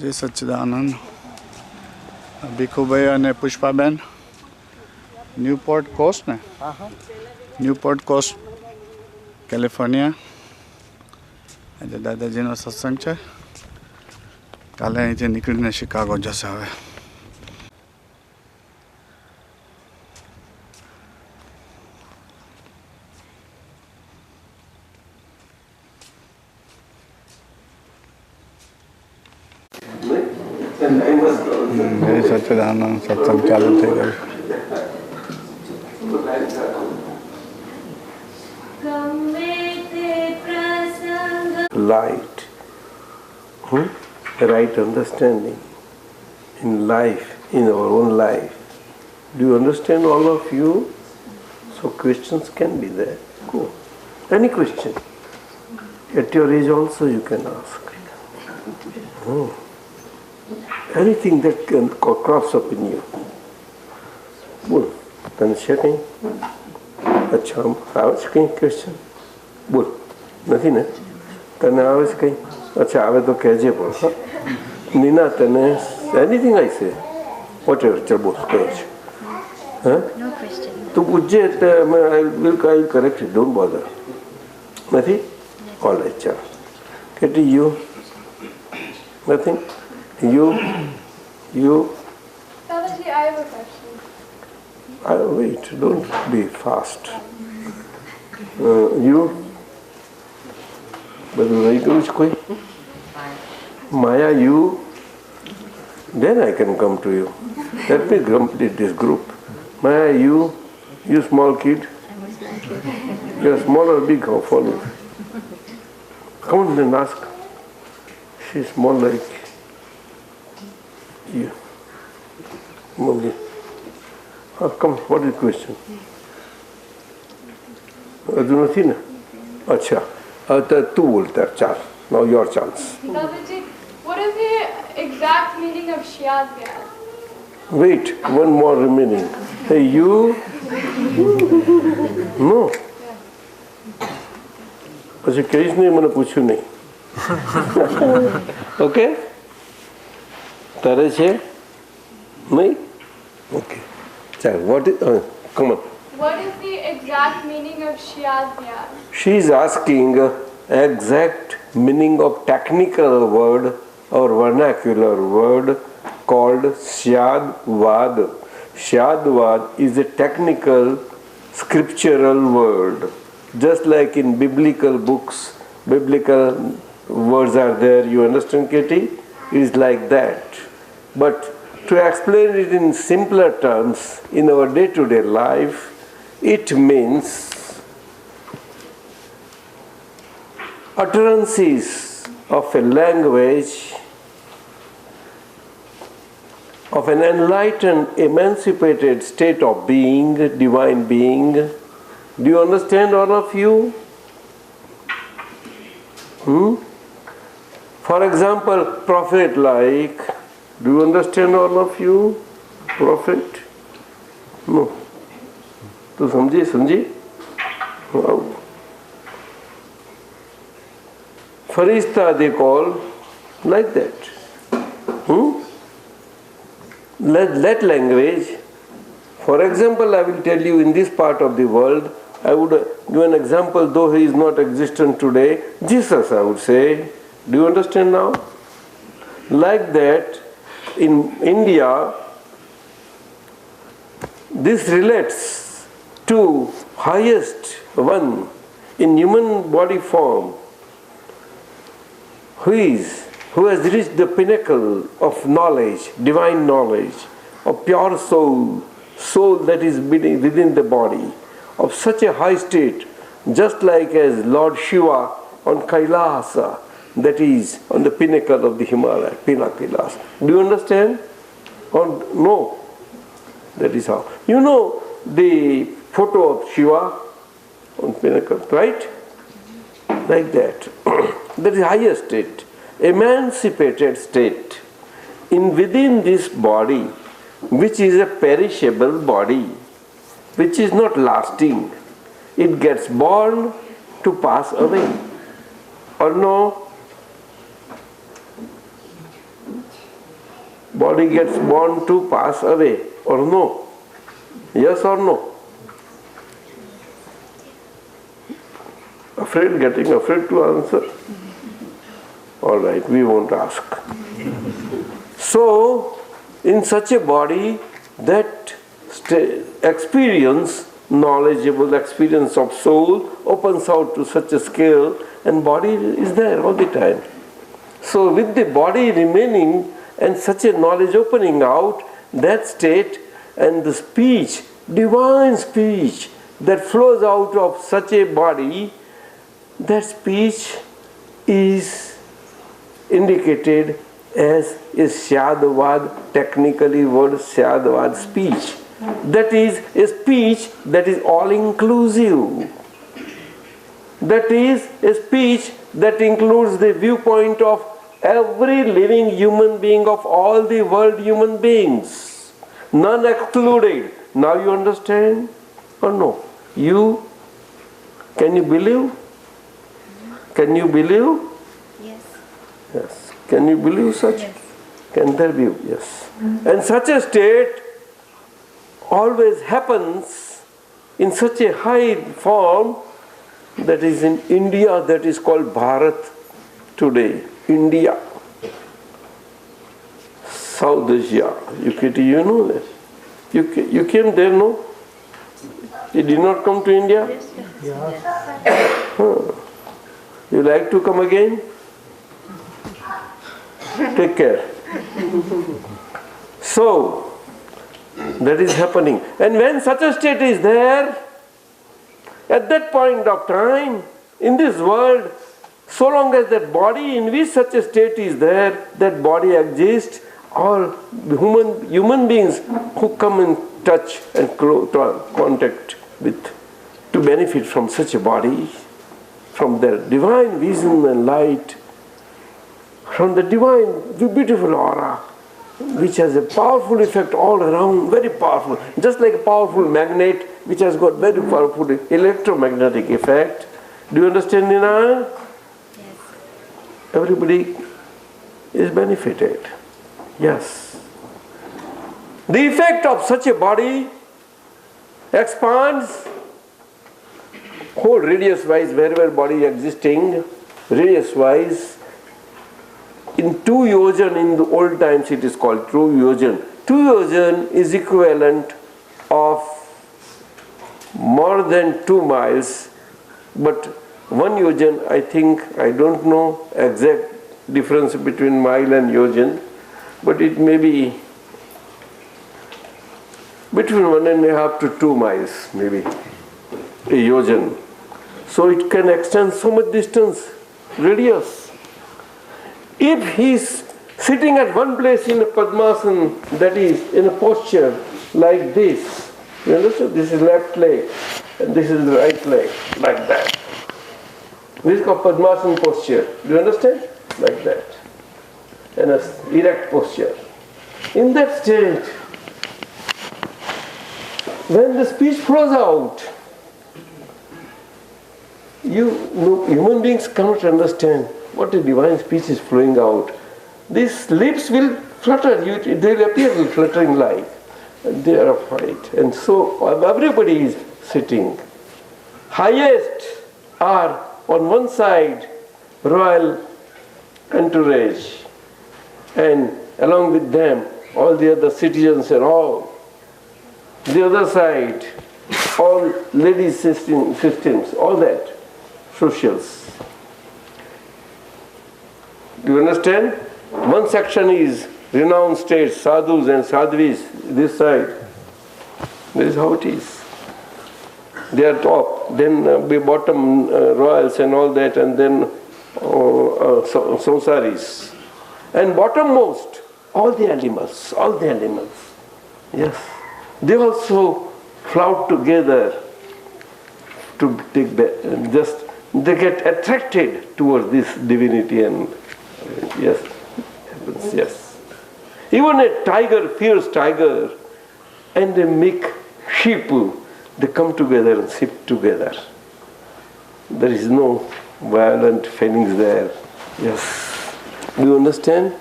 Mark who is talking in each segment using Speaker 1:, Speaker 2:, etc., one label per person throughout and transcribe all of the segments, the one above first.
Speaker 1: જય સચ્ચિદાનંદ. ભીખુભાઈ અને પુષ્પાબેન ન્યૂપોર્ટ કોસ્ટ ને ન્યૂપોર્ટ કોસ્ટ કેલિફોર્નિયા. આજે દાદાજીનો સત્સંગ છે. કાલે અહીંથી નીકળીને શિકાગો જશે. હવે જય સચ્ચિદાનંદ સત્સંગ ચાલુ થઈ ગયું.
Speaker 2: Light, right understanding in life, in our own life. Do you understand, all of you? So questions can be there. Cool. Any question. At your age also you can ask. Anything that can crops up in you. બોલ તને છે કંઈ? અચ્છા, આવે છે કંઈ question? બોલ. નથી ને? તને આવે છે કંઈ? અચ્છા, આવે તો કહેજે પણ. નીના, તને એનીથિંગ આઈ સે વોટ એવર. ચાલ બોલ, કહે છે. હા, તું પૂછજે એટલે I will correct it. Don't bother. નથી? ઓલ રાઈટ, ચાલ. કેટલી you? Nothing? You.
Speaker 3: Dadaji, I have a question.
Speaker 2: Wait, don't be fast. You. બધું રહી ગયું છે કોઈ? Maya, you. Then I can come to you. Let me complete this group. Maya, you small kid. You're small or big, how follow? Come on and ask. She's small like you. Mommy. Come, what is the question? હજુ નથી ને? અચ્છા, હવે તું બોલતા. ચાલ, now your chance.
Speaker 3: Dadaji, what is the exact meaning of Shyadhyad?
Speaker 2: Wait, one more remaining. Hey, you? No. પછી કહીશ નહીં, મને પૂછ્યું નહીં. ઓકે? તારે છે નહીં? ઓકે, ચાલ. What is come on.
Speaker 3: What is the exact meaning of Shyadhyad?
Speaker 2: She is asking exact meaning of technical word or vernacular word called Shyadvad. Shyadvad is a technical scriptural word. Just like in biblical books, biblical words are there. You understand, Katie? It is like that. But to explain it in simpler terms, in our day-to-day life, it means utterances of a language of an enlightened, emancipated state of being, divine being. Do you understand, all of you? For example, prophet like. Do you understand, all of you? Prophet? No. Tu samjhi? Wow. Farishta they call like that. That language. For example, I will tell you, in this part of the world, I would give an example, though he is not existent today. Jesus, I would say. Do you understand now? Like that, in India, this relates to highest one in human body form, who has reached the pinnacle of knowledge, divine knowledge, of pure soul that is within the body, of such a high state, just like as Lord Shiva on Kailasa, that is on the pinnacle of the Himalaya, Pinakilas. Do you understand? Or no? That is how. You know the photo of Shiva on pinnacle, right? Like that. That is higher state, emancipated state. Within this body, which is a perishable body, which is not lasting, it gets born to pass away. Or no? Body gets born to pass away, or no? Yes or no? Getting afraid to answer? Alright, we won't ask. So, in such a body, that experience, knowledgeable experience of soul, opens out to such a scale, and body is there all the time. So, with the body remaining and such a knowledge opening out, that state and the speech, divine speech that flows out of such a body, that speech is indicated as a Syadvad, technically word Syadvad speech. That is a speech that is all-inclusive. That is a speech that includes the viewpoint of every living human being, of all the world human beings. None excluded. Now you understand or no? Can you believe? Can you believe?
Speaker 4: Yes.
Speaker 2: Yes. Can you believe such?
Speaker 4: Yes.
Speaker 2: Can there be? Yes. And such a state always happens in such a high form that is in India, that is called Bharat today. India. South Asia. You know that? You came there, no? You did not come to India? Huh. You like to come again? Take care. So, that is happening. And when such a state is there, at that point of time, in this world, so long as that body in which such a state is there, that body exists, all human beings who come in touch and contact with, to benefit from such a body, from their divine vision and light, from the divine, beautiful aura, which has a powerful effect all around, very powerful, just like a powerful magnet which has got very powerful electromagnetic effect. Do you understand, Nina?
Speaker 4: Yes.
Speaker 2: Everybody is benefited. Yes. The effect of such a body expands whole radius-wise, wherever body existing, radius-wise, in 2 yojan, in the old times it is called 2 yojan. 2 yojan is equivalent of more than 2 miles, but 1 yojan, I think, I don't know exact difference between mile and yojan, but it may be between 1.5 to 2 miles, maybe, a yojan. So it can extend so much distance, radius. If he is sitting at one place in a Padmasana, that is, in a posture like this, you understand? This is left leg, and this is the right leg, like that. This is called Padmasana posture. Do you understand? Like that. And an erect posture. In that state, when the speech flows out, human beings cannot understand what a divine speech is flowing out. These lips will flutter, they will appear fluttering like, and they are upright. And so everybody is sitting. Highest are on one side royal entourage, and along with them all the other citizens and all. The other side, all ladies systems, all that, socials. Do you understand? One section is renowned states, sadhus and sadhvis, this side. This is how it is. They are top, then we bottom royals and all that, and then samsaris. And bottommost, all the animals. Yes. They also flout together to take they get attracted towards this divinity, and yes, happens, yes. Even a tiger, fierce tiger, and a meek sheep, they come together and sit together. There is no violent feelings there. Yes. Do you understand?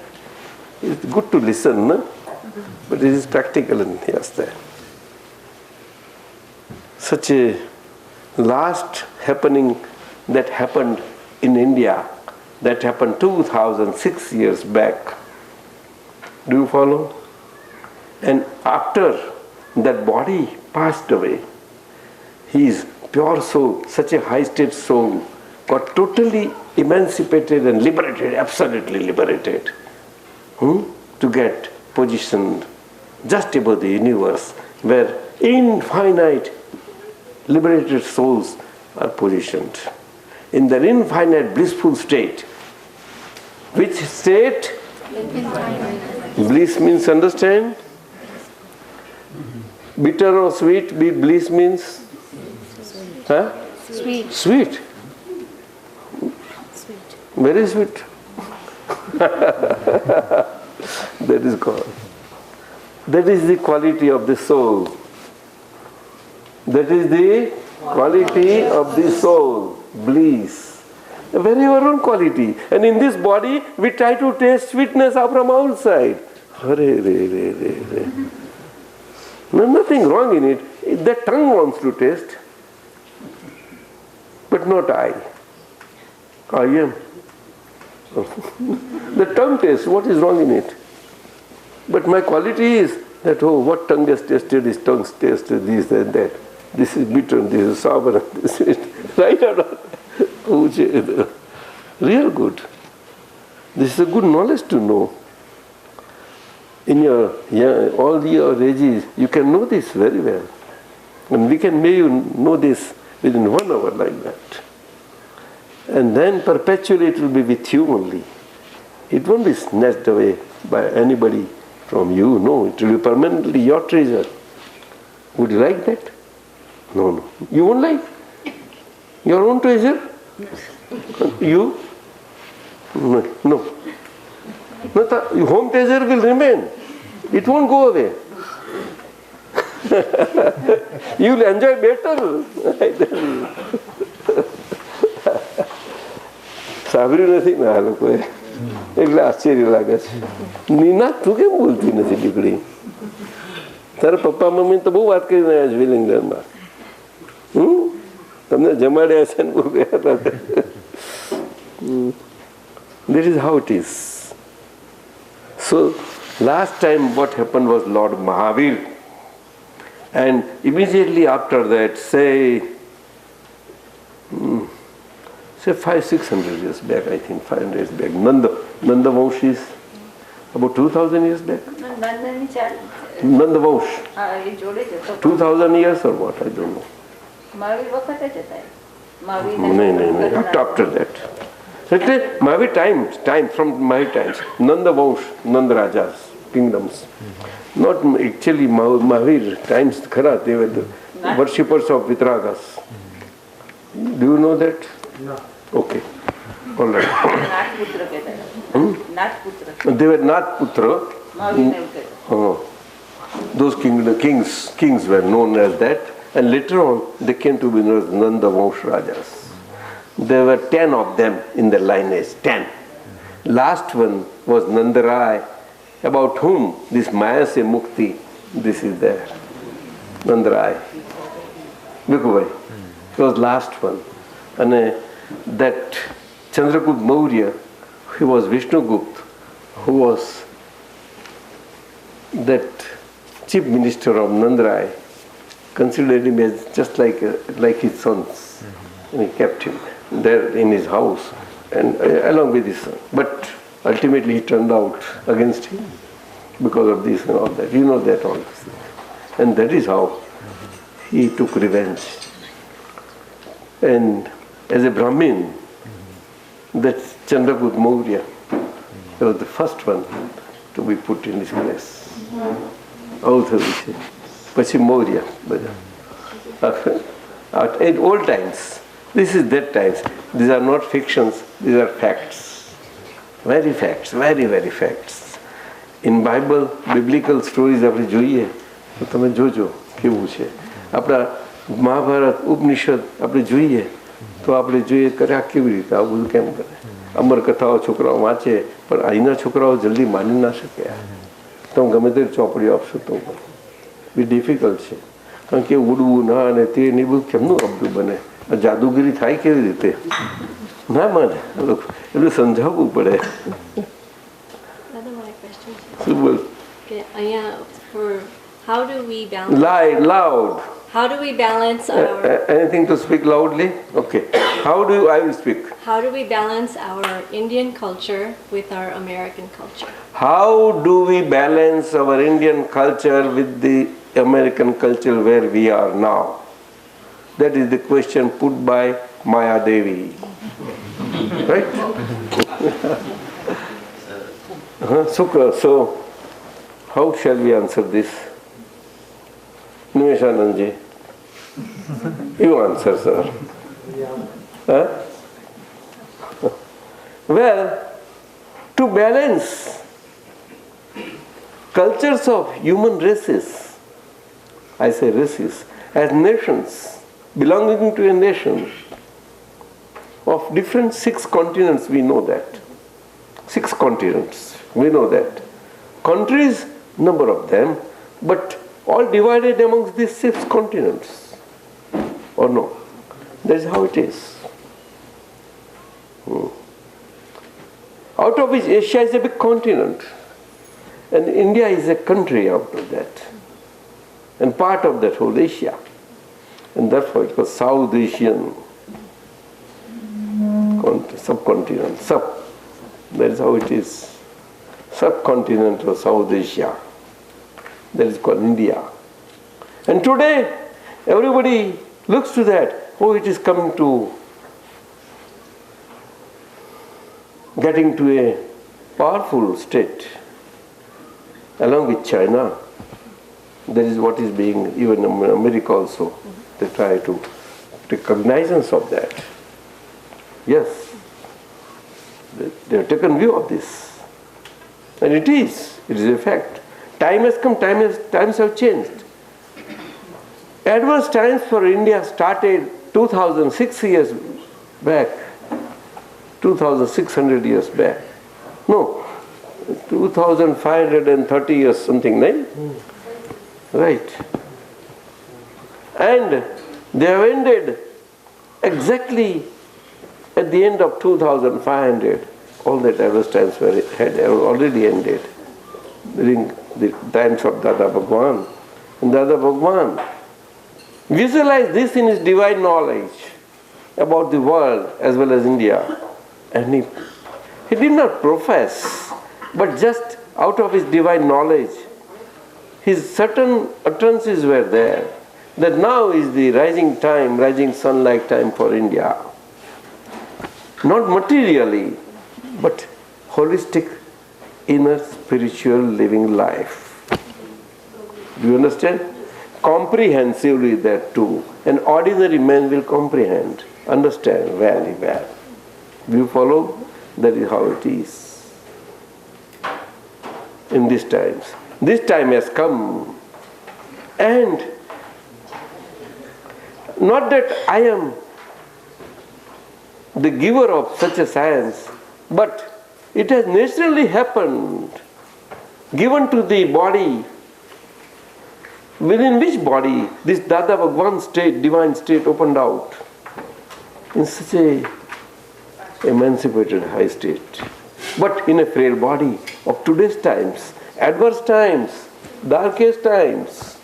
Speaker 2: It's good to listen, no? But it is practical and yes, there. Such a last happening that happened in India, that happened 2006 years back. Do you follow? And after that body passed away, his pure soul, such a high state soul, got totally emancipated and liberated, absolutely liberated, to get positioned just above the universe, where infinite liberated souls are positioned. In their infinite blissful state. Which state? Bliss means understand? Bitter or sweet? Bliss means? Huh?
Speaker 4: Sweet.
Speaker 2: Sweet. Very sweet. That is God. That is the quality of the soul. That is the quality of the soul. Bliss. A very our own quality. And in this body, we try to taste sweetness from outside. No, nothing wrong in it. The tongue wants to taste. But not I. I am. The tongue tastes. What is wrong in it? But my quality is that, what tongue has tasted, his tongue tasted this and that. This is bitter, this is sour, this is right or not? Real good. This is a good knowledge to know. In all your ages, you can know this very well. And we can make you know this within 1 hour like that. And then perpetually it will be with you only. It won't be snatched away by anybody from you. No, it will be permanently your treasure. Would you like that? No. You won't like your own treasure? You? No. Your home treasure will remain. It won't go away. You will enjoy better. સાંભળ્યું નથી ને આ લોકોએ એટલે આશ્ચર્ય લાગે છે. નીના તું કેમ બોલતી નથી દીકરી? તારા પપ્પા મમ્મી તો બહુ વાત કરી રહ્યા છે વિલિંગડનમાં. તમને જમાડ્યા છે ને બહુ ગયા હતા. This is how it is. So last time what happened was Lord Mahavir, and immediately after that, say 500-600 years back, I think 500 years back, Nanda Vansh is about 2000 years back. Nanda Vansh. 2000 years or what? I don't know. No. After that. Mahavir time from Mahavir times. Nanda Vansh, Nanda Rajas, kingdoms. Not actually Mahavir times khara, they were the worshippers of Vitragas. Do you know that? No. Okay. All right. They were Nath Putra. Those kings were known as that. And later on, they came to be known as Nanda Vansh Rajas. There were 10 of them in the lineage, 10. Last one was Nandarai, about whom this Maya se Mukti, this is there. Nandarai. Bhikhu, he was last one. And that Chandragupta Maurya, he was Vishnugupta, who was that chief minister of Nandarai, considered him as just like his sons. And he kept him there in his house and along with his son. But ultimately he turned out against him because of this and all that. You know that all. And that is how he took revenge. And as a Brahmin, that Chandragupta Maurya was the first one to be put in his place. Pachi Maurya. In old times, this is that times. These are not fictions, these are facts. Very facts, very, very facts. In Bible, biblical stories આપણે જોઈએ તો તમે જોજો કેવું છે. આપણા મહાભારત ઉપનિષદ આપણે જોઈએ તો આપણે જોઈએ કરે આ કેવી રીતે આવું બધું કેમ કરે. અમર કથાઓ છોકરાઓ વાંચે પણ અહીંના છોકરાઓ જલ્દી માની ના શકે. તમે ગમે તે ચોપડીઓ આપશો તો બી ડિફિકલ્ટ છે, કારણ કે ઉડવું ના અને તે નહીં બધું કેમનું અબધું બને, જાદુગીરી થાય કેવી રીતે ના માને, એટલું સમજાવવું પડે. શું બોલ?
Speaker 4: How do we balance?
Speaker 2: Loud.
Speaker 4: How do we balance our?
Speaker 2: Anything to speak loudly? Okay. How do I will speak?
Speaker 4: How do we balance our Indian culture with our American culture?
Speaker 2: How do we balance our Indian culture with the American culture where we are now? That is the question put by Maya Devi. Right? So, how shall we answer this? Nimeshanandji, you answer, sir. Huh? Well, to balance cultures of human races, I say races, as nations, belonging to a nation of different 6 continents, we know that. 6 continents, we know that. Countries, number of them, but all divided amongst these 6 continents. Or no? That's how it is. Out of which Asia is a big continent, and India is a country out of that, and part of that whole Asia, and therefore it was South Asian subcontinent. That is how it is. Subcontinent of South Asia. That is called India. And today, everybody looks to that. Oh, it is coming to getting to a powerful state. Along with China, that is what is being, even in America also, they try to take cognizance of that. Yes, they have taken view of this. And it is a fact. Time has come, times have changed. Adverse times for India started 2006 years back, 2,600 years back. No, 2,530 years something, right? Right. And they have ended exactly at the end of 2,500. All that adverse times had already ended during the times of Dada Bhagwan. And Dada Bhagwan visualized this in his divine knowledge about the world as well as India. And he did not profess, but just out of his divine knowledge, his certain utterances were there, that now is the rising time, rising sun-like time for India. Not materially, but holistic, inner spiritual living life. Do you understand? Comprehensively that too. An ordinary man will comprehend, understand very well. Do you follow? That is how it is. In these times. This time has come. And not that I am the giver of such a science, but it has naturally happened, given to the body, within which body this Dada Bhagwan state, divine state opened out in such a emancipated high state. But in a frail body of today's times, adverse times, darkest times,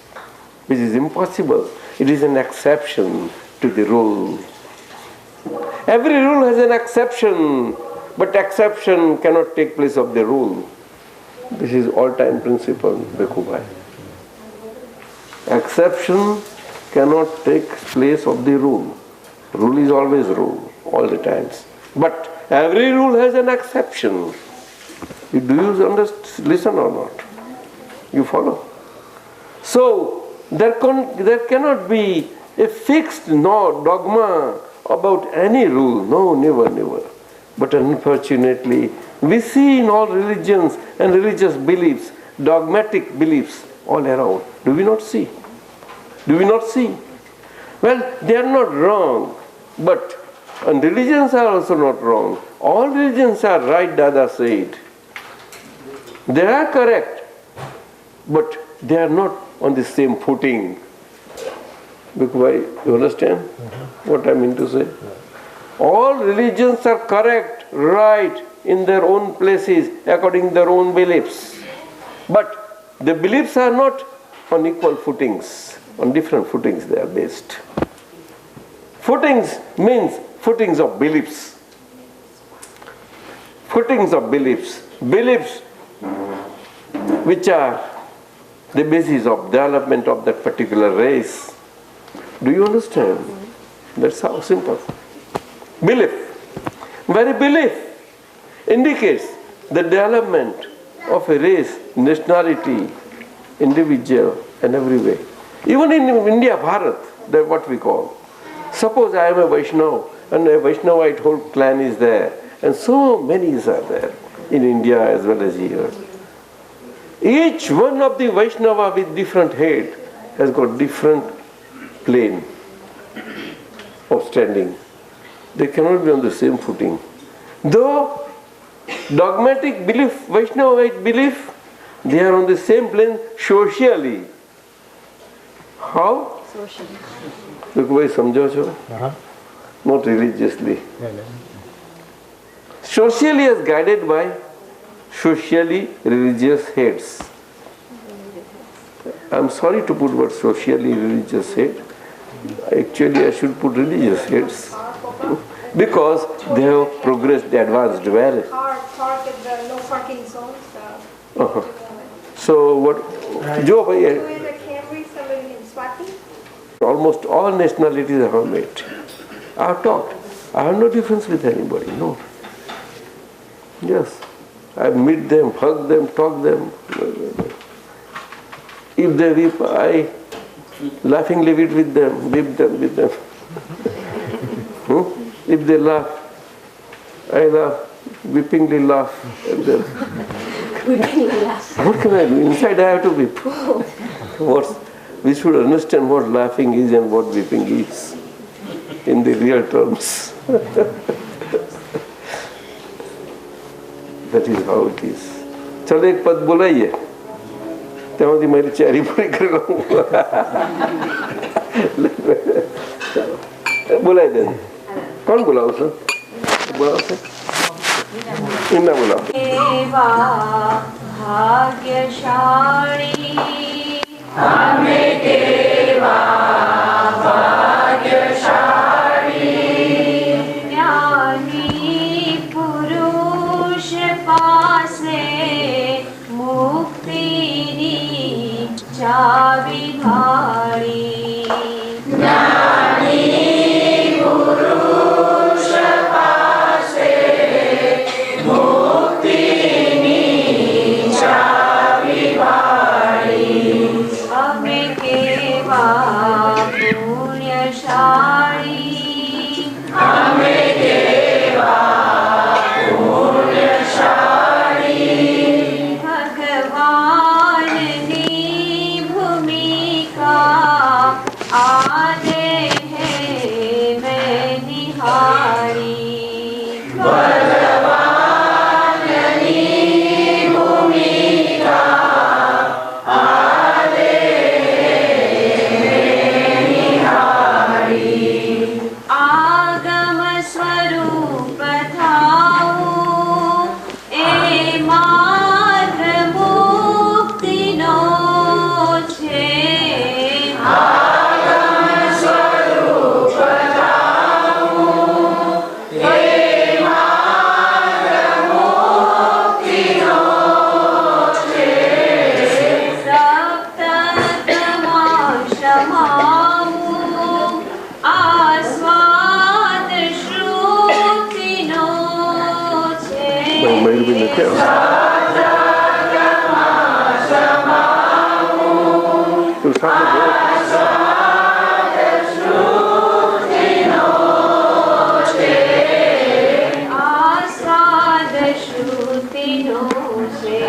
Speaker 2: which is impossible. It is an exception to the rule. Every rule has an exception, but exception cannot take place of the rule. This is all-time principle, Bhikkhubhai. Exception cannot take place of the rule. Rule is always rule, all the times. But every rule has an exception. Do you listen or not? You follow? So, there cannot be a fixed dogma about any rule. No, never. But unfortunately, we see in all religions and religious beliefs, dogmatic beliefs all around. Do we not see? Well, they are not wrong, and religions are also not wrong, all religions are right, Dada said. They are correct, but they are not on the same footing. Because you understand what I mean to say? All religions are correct, right, in their own places, according to their own beliefs. But the beliefs are not on equal footings, on different footings they are based. Footings means footings of beliefs. Footings of beliefs. Beliefs which are the basis of development of that particular race. Do you understand? That's how simple. Belief. Very belief indicates the development of a race, nationality, individual, and every way. Even in India, Bharat, that's what we call. Suppose I am a Vaishnava, and a Vaishnavite whole clan is there, and so many are there in India as well as here. Each one of the Vaishnava with different head has got different plane of standing. They cannot be on the same footing. Though dogmatic belief, Vaishnavite belief, they are on the same plane socially. How?
Speaker 4: Socially.
Speaker 2: Look, why samjho cho? Not religiously. Socially as guided by socially religious heads. I am sorry to put word socially religious head. Actually I should put religious heads. Because they have progressed, advanced well.
Speaker 5: Park at the no parking zones.
Speaker 2: So what? Jo bhai,
Speaker 5: Who is a Camry, somebody in Swati?
Speaker 2: almost all nationalities I have met. I have talked. I have no difference with anybody. No. Yes. I meet them, hug them, talk them. If they weep, I laughingly weep with them, with them. If they laugh, I laugh, weepingly laugh at them. What can I do? Inside I have to weep. We should understand what laughing is and what weeping is in the real terms. That is how it is. चलो एक पद बुलाइए त्यामध्ये मेरी चेहरी पूरी कर बुलाई दे कौन बुलाओ सर बुलाओ सर इन्ना बुलाओ
Speaker 5: देवा भाग्यशाली हमें देवा भाग्यशाली ज्ञानी पुरुष पासे मुक्ति चावी भारी ज्ञानी पुरुष पासे मुक्ति चावी भारी हमें केवा पुण्यशाली हमें केवा पुण्यशाली भगवान नी भूमिका आदे है मैं निहारी भगवान नी भूमिका आदे निहारी आगम स्वरूप थाऊ ए मार्ग मुक्ति नो छे आगम स्वरूप थाऊ ए मार्ग मुक्ति नो छे सप्त तमाशमाऊ आस्वाद श्रुति नो छे
Speaker 2: मेरी भी नहीं क्या तू सामने बोल
Speaker 5: आस्वाद श्रुति नो छे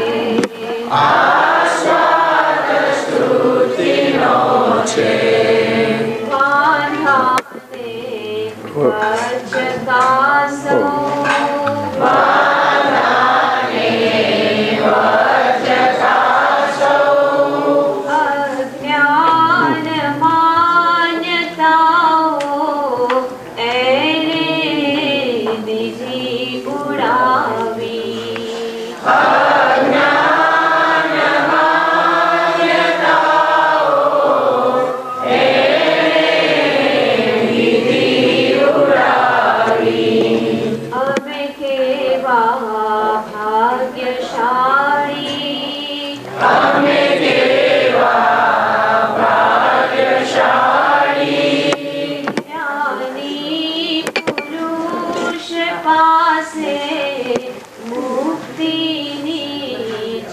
Speaker 5: आस्वाद श्रुति नो छे वान्हाते वज्रदासो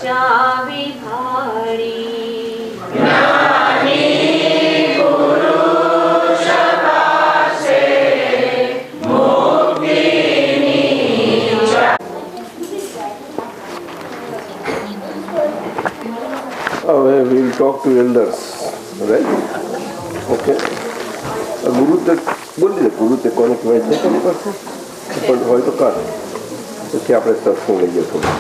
Speaker 5: બચાવી ભાળી.
Speaker 2: We will talk to elders, right? Okay. ગુરુ તો બોલી દે, ગુરુ તે કોને કહેવાય છે કોની પાસે પણ હોય તો કર, પછી આપણે સત્સંગ લઈએ થોડું.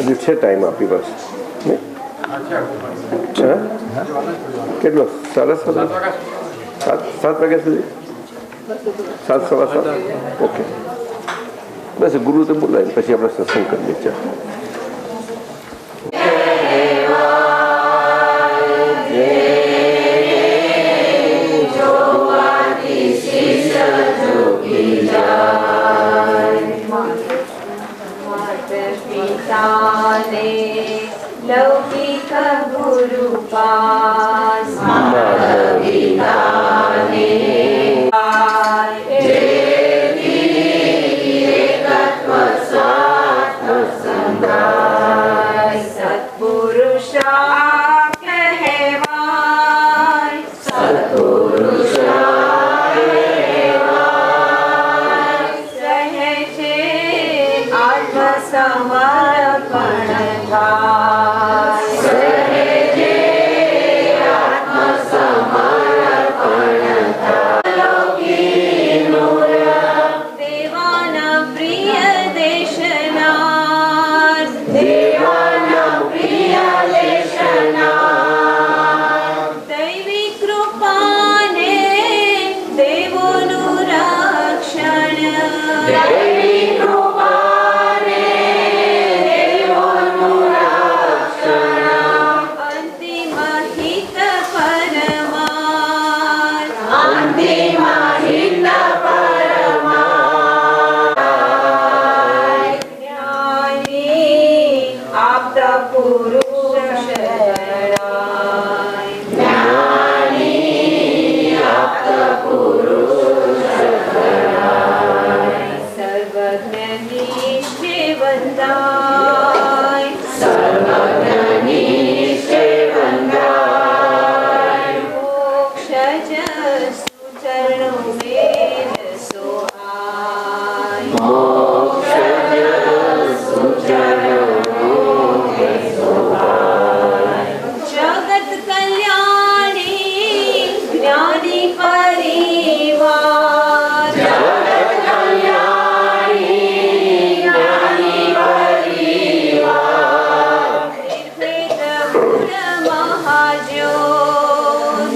Speaker 2: હજુ છે ટાઈમ આપણી પાસે નહીં? કેટલો? 7:30? 7 વાગ્યા સુધી? 7, સવા 7? ઓકે. બસ ગુરુ તો બોલાય પછી આપણે સત્સંગ કરીએ. ચાલ.
Speaker 5: લૌકિક ગુરુ પાસ સત્પુરુષ કહેવાય. સત્પુરુષ કહે છે આત્મસમર્પણ દેવાના પ્રિય દેશના દૈવી કૃપાને દેવોનું રક્ષણ અંતિમ હિત જ્ઞાની આપતા પુરુષ સર્વજ્ઞની સેવંદાય મોક્ષ જ સુચરણ મેર જગત કલ્યાણી જ્ઞાની પરિવાર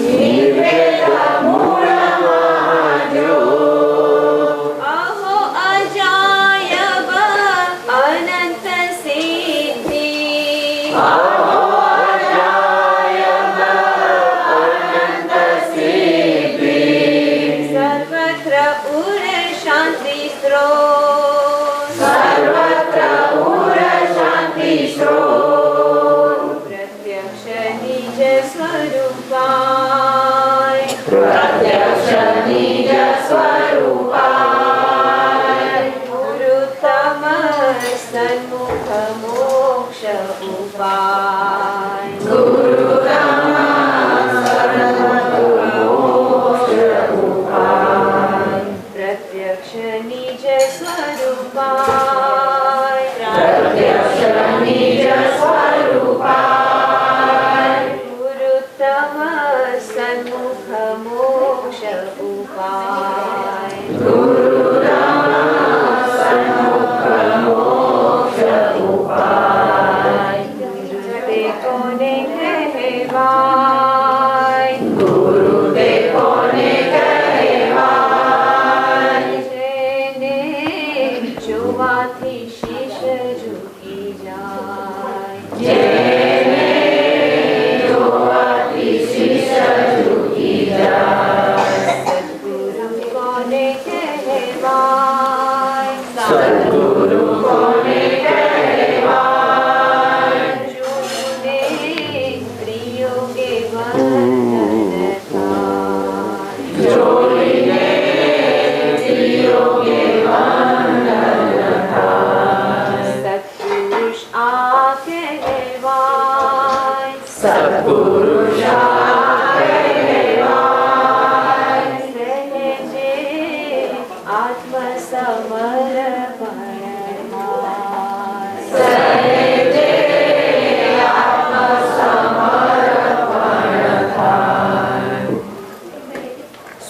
Speaker 5: નિર્ભેદ મૂળ મહાજ્યોત અહો અજાયબ અનંત સિદ્ધિ સર્વત્ર ઉર શાંતિ સ્ત્રોત પ્રત્યક્ષ નિજ સ્વરૂપાય ગુરુતમ સન્મુખ મોક્ષ ઉપાય પ્રત્યક્ષ નિજ સ્વરૂપાય ગુરુતમ સન્મુખ મોક્ષ ઉપાય ગુરુતે કહેવાય સહેજે આત્મસમર્પણ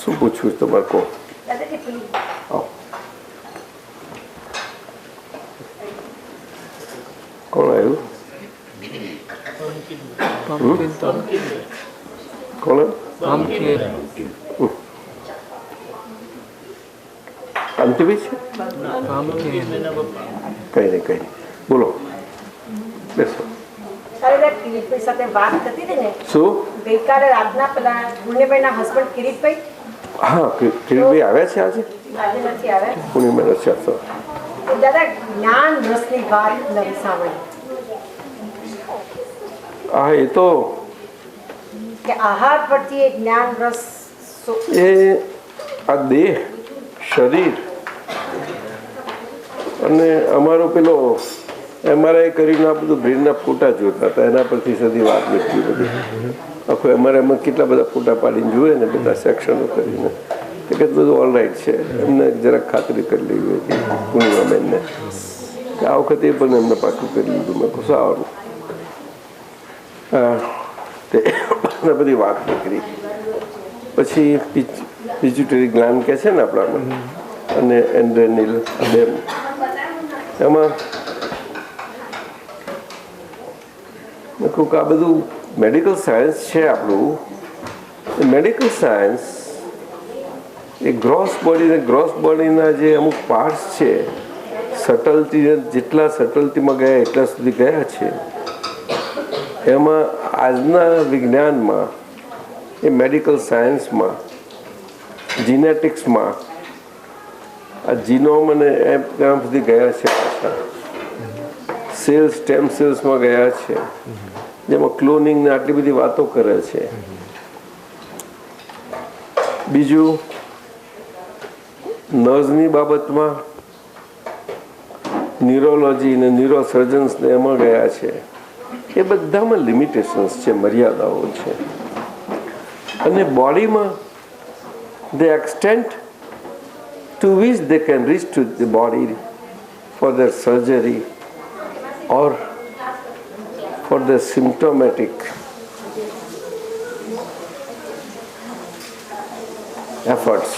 Speaker 2: શું પૂછવું તમારે કહો? કોણ આવ્યું? કોણ? અંતિમ છે? કઈ નહીં બોલો, બેસો.
Speaker 6: સાથે વાત થતી હતી ને,
Speaker 2: શું?
Speaker 6: ગઈકાલે રાતના પેલા પુણ્યભાઈના હસબન્ડ કિરીટભાઈ,
Speaker 2: હા, કિરીટભાઈ આવ્યા છે આજે?
Speaker 6: આજે નથી આવ્યા.
Speaker 2: પૂર્ણિમા નથી આવતો.
Speaker 6: દાદા જ્ઞાન રસની વાત નવી સાંભળી
Speaker 2: હા, એ તો
Speaker 6: કે આહાર પરથી એ જ્ઞાન રસ
Speaker 2: એ આ દેહ, શરીર અને અમારો પેલો MRI કરીને આ બધું બ્રેનના ફોટા જોતા હતા, એના પરથી સદી વાત નીકળી બધી. આખું MRIમાં કેટલા બધા ફોટા પાડીને જુએ ને, બધા સેક્શનો કરીને કે બધું ઓલરાઈટ છે. એમને જરાક ખાતરી કરી લેવી હતી પૂર્ણિમાબેનને કે આ વખતે એ પણ એમને પાછું કરી લીધું. મેં કહું સારું. તે બધી વાત નીકળી. પછી પિચ્યુટરી ગ્લાન્ડ કહે છે ને આપણામાં, અને એન્ડ્રેનિલ બે, એમાં મેં કહું કે આ બધું મેડિકલ સાયન્સ છે આપણું. મેડિકલ સાયન્સ એ ગ્રોસ બોડીના જે અમુક પાર્ટ્સ છે, સટલટી, જેટલા સટલટીમાં ગયા એટલા સુધી ગયા છે. એમાં આજના વિજ્ઞાનમાં, એ મેડિકલ સાયન્સમાં, જીનેટિક્સમાં આ જીનોમ અને એમ ત્યાં સુધી ગયા છે. પાછા સેલ્સ, સ્ટેમ સેલ્સમાં ગયા છે, જેમાં ક્લોનિંગ ને આટલી બધી વાતો કરે છે. બીજું નર્વની બાબતમાં ન્યુરોલોજી ને ન્યુરોસર્જન્સ ને એમાં ગયા છે. એ બધામાં લિમિટેશન્સ છે, મર્યાદાઓ છે. અને બોડીમાં the extent to which they can reach to the body for their surgery or for their symptomatic efforts,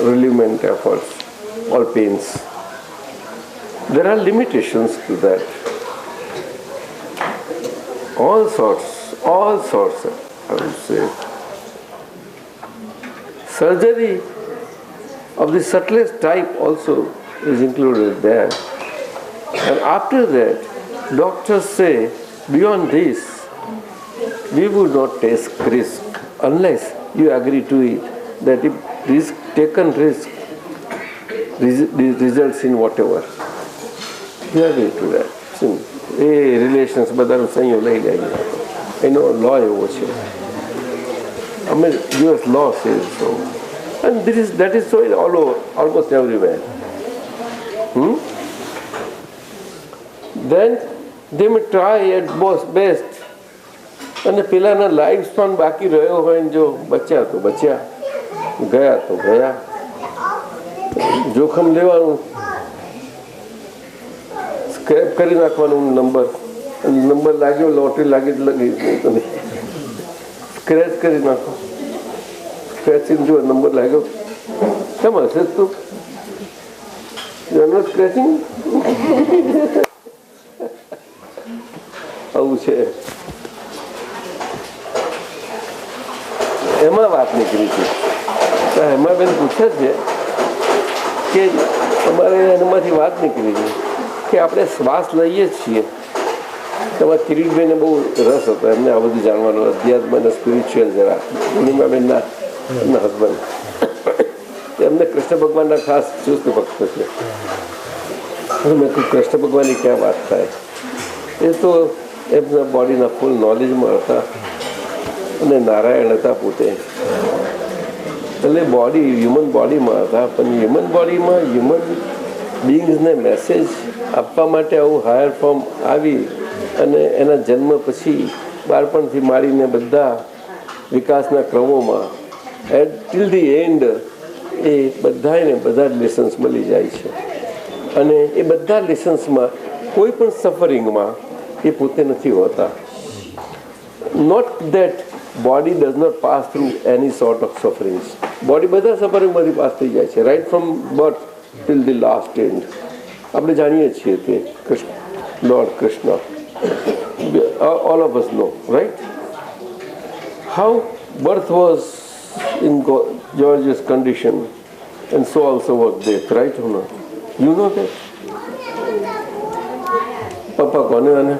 Speaker 2: relievement efforts or pains. There are limitations to that. All sorts, I would say. Surgery of the subtlest type also is included there. And after that, doctors say, beyond this, we would not take risk unless you agree to it, that if taken risk results in whatever. You agree to that. A relations બધાનો સંયોગ લઈ જાય, એનો લો એવો છે. I mean, US law says so. And that is so all over, almost everywhere. Then they may try at best. અને પેલાના life span બાકી રહ્યો હોય ને જો બચ્યા તો બચ્યા, ગયા તો ગયા. જોખમ લેવાનું, સ્ક્રેપ કરી નાખવાનું નંબર લાગ્યો, લોટરી લાગી લગી, તમે સ્ક્રેચ કરી નાખો. સ્ક્રેચિંગ જો નંબર લાગ્યો, કેમ હશે તું? સ્ક્રેચિંગ આવું છે. એમાં વાત નીકળી છે. તો હેમાબેન પૂછે છે કે અમારે એનામાંથી વાત નીકળી છે કે આપણે શ્વાસ લઈએ છીએ. તમારા કિરીટભાઈને બહુ રસ હતો, એમને આ બધું જાણવાનો, અધ્યાત્મ અને સ્પિરિચ્યુઅલ જરા. પૂર્ણિમાબેનના હસબન્ડ, એમને કૃષ્ણ ભગવાનના ખાસ ચુસ્ત ભક્ત છે. મેં કહું કૃષ્ણ ભગવાનની ક્યાં વાત થાય? એ તો એમના બોડીના ફૂલ નોલેજમાં હતા અને નારાયણ હતા પોતે. એટલે બોડી હ્યુમન બોડીમાં હતા, પણ હ્યુમન બોડીમાં હ્યુમન બિંગ્સને મેસેજ આપવા માટે આવું હાયર ફોર્મ આવી અને એના જન્મ પછી બાળપણથી માંડીને બધા વિકાસના ક્રમોમાં ટીલ ધી એન્ડ એ બધાને બધા જ લેસન્સ મળી જાય છે. અને એ બધા લેસન્સમાં કોઈ પણ સફરિંગમાં એ પોતે નથી હોતા. Not that body does not pass through any sort of sufferings. Body બધા સફરિંગમાંથી પાસ થઈ જાય છે, right from birth till the last end. આપણે જાણીએ છીએ કે lord Krishna, all of us know, right? How birth was in George's condition, and so also was death, right or not? You know that? પપ્પા કોને આને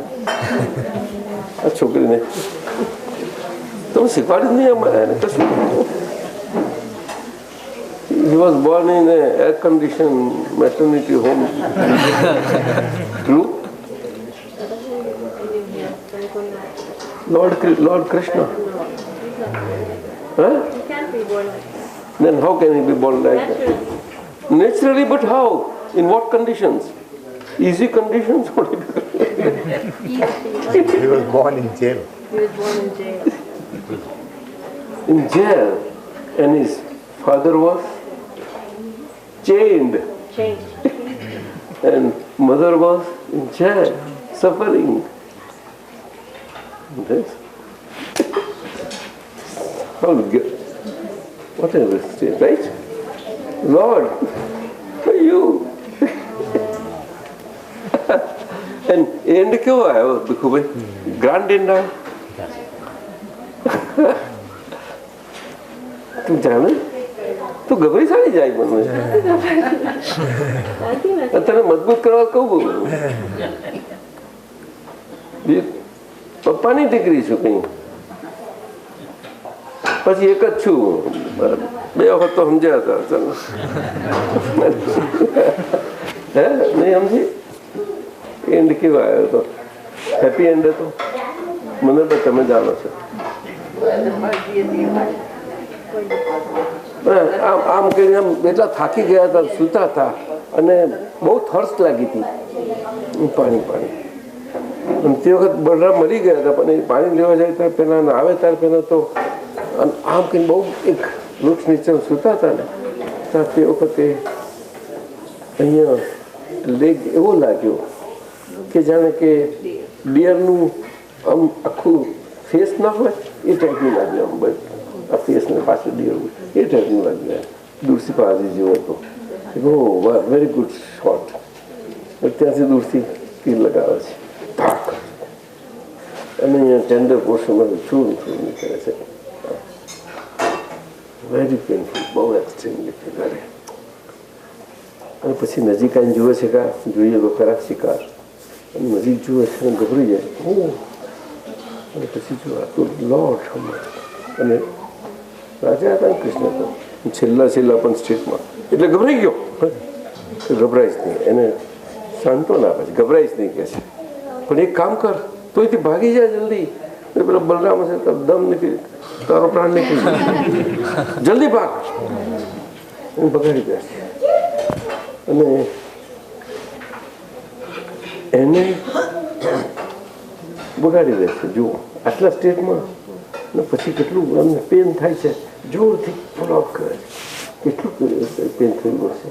Speaker 2: આ છોકરીને તમે શીખવાડી જ નહીં અમારે એને કશું. He was born in a air-conditioned maternity home. True? Lord Krishna. Huh?
Speaker 4: He can't be born like that.
Speaker 2: Then how can he be born like that? Naturally, but how? In what conditions? Easy conditions?
Speaker 1: He was born in jail.
Speaker 4: He was born in jail.
Speaker 2: In jail. And his father was chained.
Speaker 4: Changed.
Speaker 2: And mother was in jail, suffering. This. How good. What is this state, right? Lord, for you. And end क्यों आया वो बिखू भाई? Grand end आया? तुम जाने? तो घबरी सारी जाए मन में. तने मजबूत करवा कहूँ बोलूँ. પપ્પાની દીકરી છું કઈ પછી એક જ છું. 2 વખત તો સમજ્યા હતા. ચાલો હે નહીં સમજી. એન્ડ કેવો આવ્યો હતો? હેપી એન્ડ હતો? મને તો તમે જાણો છો. આમ કરીને આમ એટલા થાકી ગયા હતા, સૂતા હતા અને બહુ થર્સ્ટ લાગી હતી. પાણી પાણી. તે વખત બલરામ મરી ગયા હતા પણ એ પાણી લેવા જાય ત્યારે પહેલાં આવે ત્યારે પહેલાં તો આમ કંઈ બહુ એક વૃક્ષ નીચે સૂતા હતા ને ત્યાં તે વખતે અહીંયા લેગ એવો લાગ્યો કે જાણે કે ડિયરનું આમ આખું ફેસ ના હોય એ ટાઈપનું લાગ્યું. આમ બસ આ ફેસને પાછળ ડિયર એ ટાઈપનું લાગ્યું. દૂરથી પાછી જેવો હતો. ઓ વેરી ગુડ શોટ. ત્યાંથી દૂરથી તીર લગાવે છે. ધાક અને અહીંયા ટેન્ડર પોર્શનમાં ચૂર નીકળે છે. વેરી પેનફુલ, બહુ એક્સ્ટ્રીમલી કરે. અને પછી નજીક આવીને જુએ છે કે જોઈએ તો ખરા શિકાર. અને નજીક જુએ છે અને ગભરી જાય. અને પછી જો આ તો લોટ અને રાજા હતા ને કૃષ્ણ તો છેલ્લા પણ સ્ટેટમાં એટલે ગભરાઈ ગયો. ગભરાઈશ નહીં, એને શાંતો ના પછી ગભરાઈશ નહીં કે છે. પણ એક કામ કર, તો એથી ભાગી જાય જલ્દી. પેલો બલરામ હશે તો દમ નીકળી, તારો પ્રાણ નીકળી, જલ્દી ભાગ. એને બગાડી દે છે અને એને બગાડી દે છે. જુઓ આટલા સ્ટેટમાં ને પછી કેટલું અમને પેન થાય છે. જોરથી ફોલો અપ કરે છે. કેટલું પેન થયું હશે.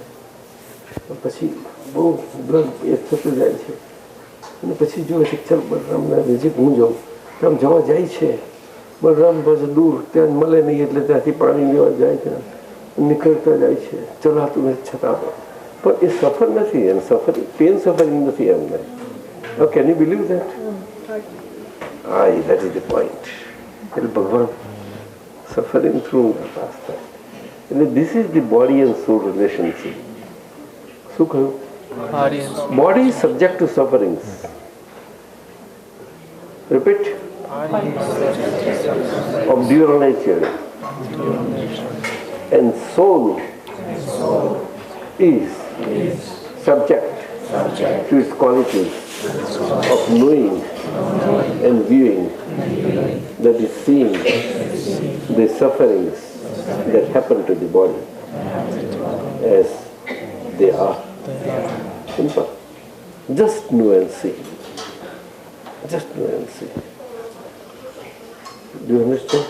Speaker 2: પછી બહુ બ્લડ એ થતું જાય છે. અને પછી જો ચાલ બલરામના નજીક હું જાઉં. આમ જવા જાય છે. બલરામ પાસે દૂર ત્યાં મળે નહીં એટલે ત્યાંથી પાણી લેવા જાય છે. નીકળતા જાય છે, ચલાતું નથી છતાં પણ એ સફર નથી. એને સફર પેન સફરિંગ નથી એમને. Can you believe that? That is the point. એટલે ભગવાન સફરિંગ થ્રુ પાસ થાય. એટલે this is the body and soul relationship. શું કહ્યું? Body is subject to sufferings. Repeat. Of dual nature. And soul is subject to its qualities of knowing and viewing, that is seeing the sufferings that happen to the body as they are. Simple. Just nuance. Just nuance. Do you understand?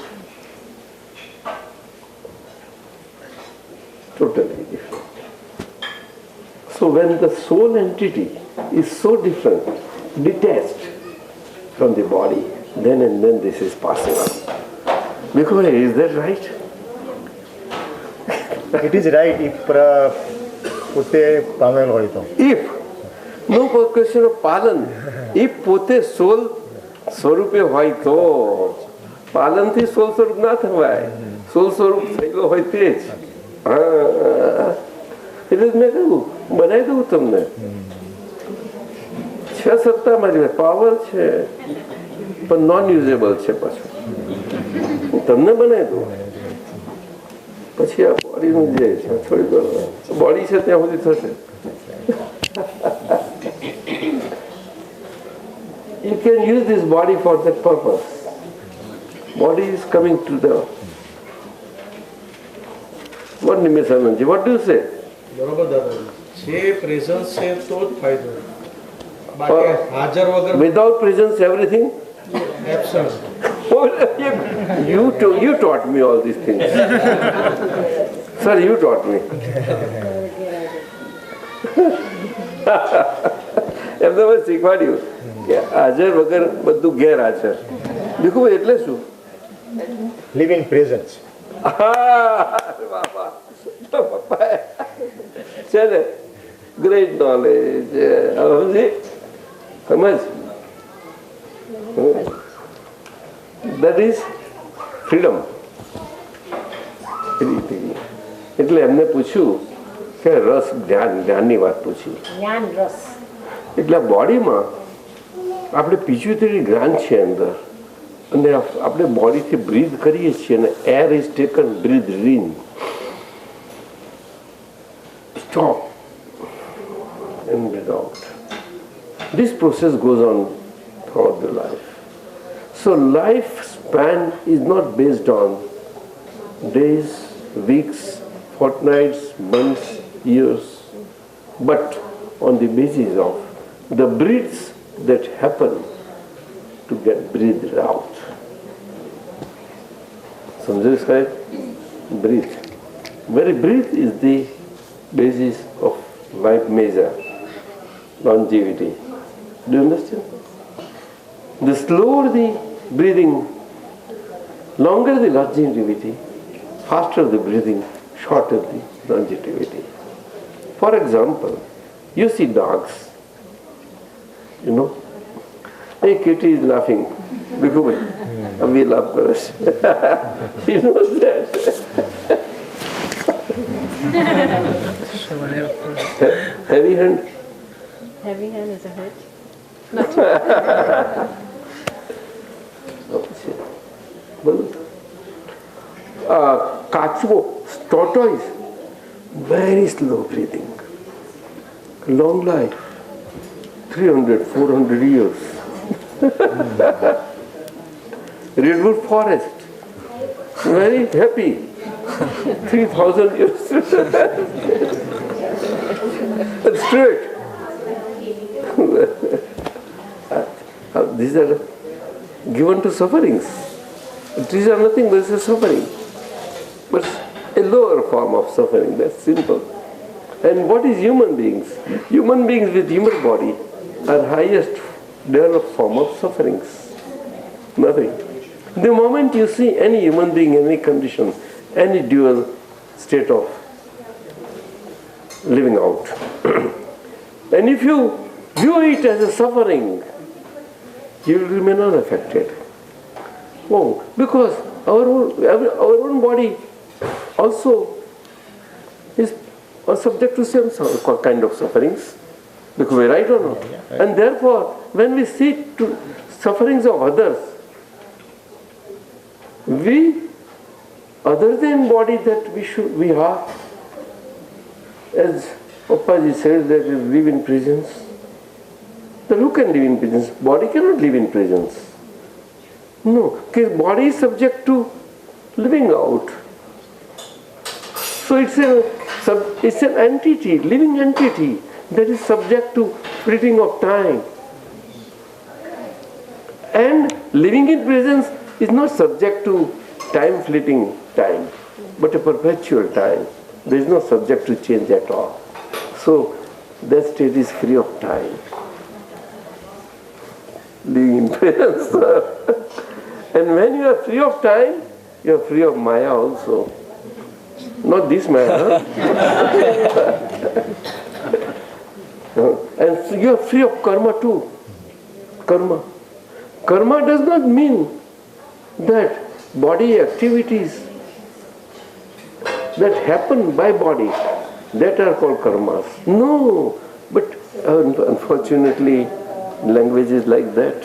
Speaker 2: Totally different. So when the soul entity is so different, detached from the body, then and then this is passing on. Because is that right?
Speaker 7: It is right if પોતે પામેલ હોય તો.
Speaker 2: If, no question of પાલન. If પોતે સોલ સ્વરૂપે હોય તો પાલનથી સોલ સ્વરૂપ ના થવાય. સોલ સ્વરૂપ થયેલો હોય તે જ. એટલે મેં કહ્યું બનાવી દઉં તમને. છે સત્તામાં જ પાવર છે પણ નોન યુઝેબલ છે પાછું. તમને બનાવી દઉં. પછી આ બોડીનું જે છે છોડી દો. બોડી છે ત્યાં સુધી થશે. You can use this body for that purpose. Body is coming to the... What Nimesananji, what do you say?
Speaker 8: બરોબર દાદાજી, છે પ્રેઝન્સ છે તો જ ફાયદો. બાકી હાજર વગર
Speaker 2: Without presence everything?
Speaker 8: Absence.
Speaker 2: Oh, you taught me all these things. Sir, you taught me. એમને મેં શીખવાડ્યું કે હાજર વગર બધું ગેરહાજર. દીકુ એટલે શું?
Speaker 7: Live in presence.
Speaker 2: છે ને ગ્રેટ નોલેજ. સમજ? That is freedom. એટલે એમને પૂછ્યું કે રસ જ્ઞાનની વાત પૂછી.
Speaker 6: જ્ઞાન રસ.
Speaker 2: એટલે બોડીમાં આપણે પિચ્યુટરી ગ્રાન્ડ છે અંદર અને આપણે બોડીથી બ્રીથ કરીએ છીએ અને air is taken breathe in stop and breathe out. This process goes on throughout the life. So life span is not based on days, weeks, fortnights, months, years, but on the basis of the breaths that happen to get breathed out. Samjha is correct? Breathe. Very breath is the basis of life measure, longevity. Do you understand? The slower the breathing, longer the longevity, faster the breathing, shorter the longevity. For example, you see dogs, you know, hey, kitty is laughing. Because we laugh first. He knows that. Heavy hand.
Speaker 4: Heavy hand is a hurt.
Speaker 2: Kachwo, tortoise, very slow breathing, long life, 300, 400 years. Redwood forest, very happy, 3,000 years. Straight. These are given to sufferings. These are nothing but a suffering. But a lower form of suffering, that's simple. And what is human beings? Human beings with human body are highest developed form of sufferings. Nothing. The moment you see any human being, any condition, any dual state of living out, and if you view it as a suffering, you will remain unaffected. Oh, because our own body also is subject to same kind of sufferings. Because we right or not? And therefore, when we see to sufferings of others, we, other than body that we have, as Papaji says that we live in prisons. Then who can live in prisons? Body cannot live in prisons. No, because body is subject to living out. So it's an entity, living entity that is subject to fleeting of time. And living in presence is not subject to time fleeting time, but a perpetual time. There is no subject to change at all. So that state is free of time. Living in presence. And when you are free of time, you are free of Maya also. Not this Maya. And you are free of karma too. Karma. Karma does not mean that body activities that happen by body, that are called karmas. No, but unfortunately language is like that.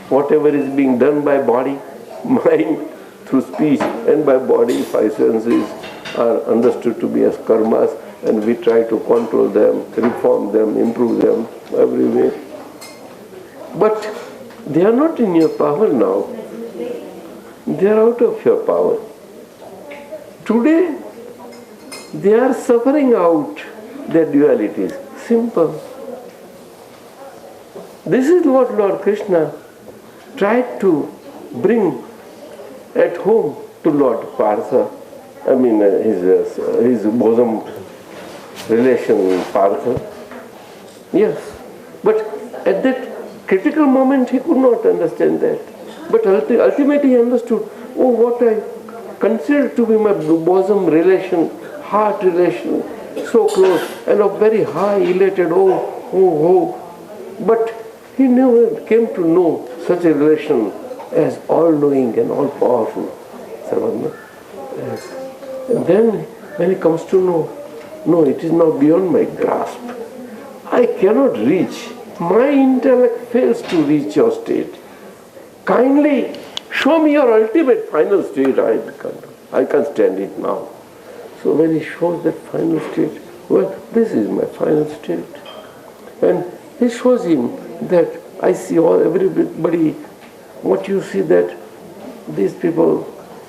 Speaker 2: Whatever is being done by body, mind, through speech, and by body, five senses are understood to be as karmas, and we try to control them, reform them, improve them every way. But they are not in your power now. They are out of your power. Today, they are suffering out their dualities. Simple. This is what Lord Krishna tried to bring at home to Lord Partha. I mean, his bosom relation Partha. Yes. But at that critical moment he could not understand that. But ultimately he understood, oh, what I consider to be my bosom relation, heart relation, so close and of very high, elated, But he never came to know such a relation as all-knowing and all-powerful. Yes. And then when he comes to know, no, it is now beyond my grasp. I cannot reach. My intellect fails to reach your state. Kindly show me your ultimate final state. I can't stand it now. So when he shows that final state, well, this is my final state. And he shows him that I see everybody, what you see that these people,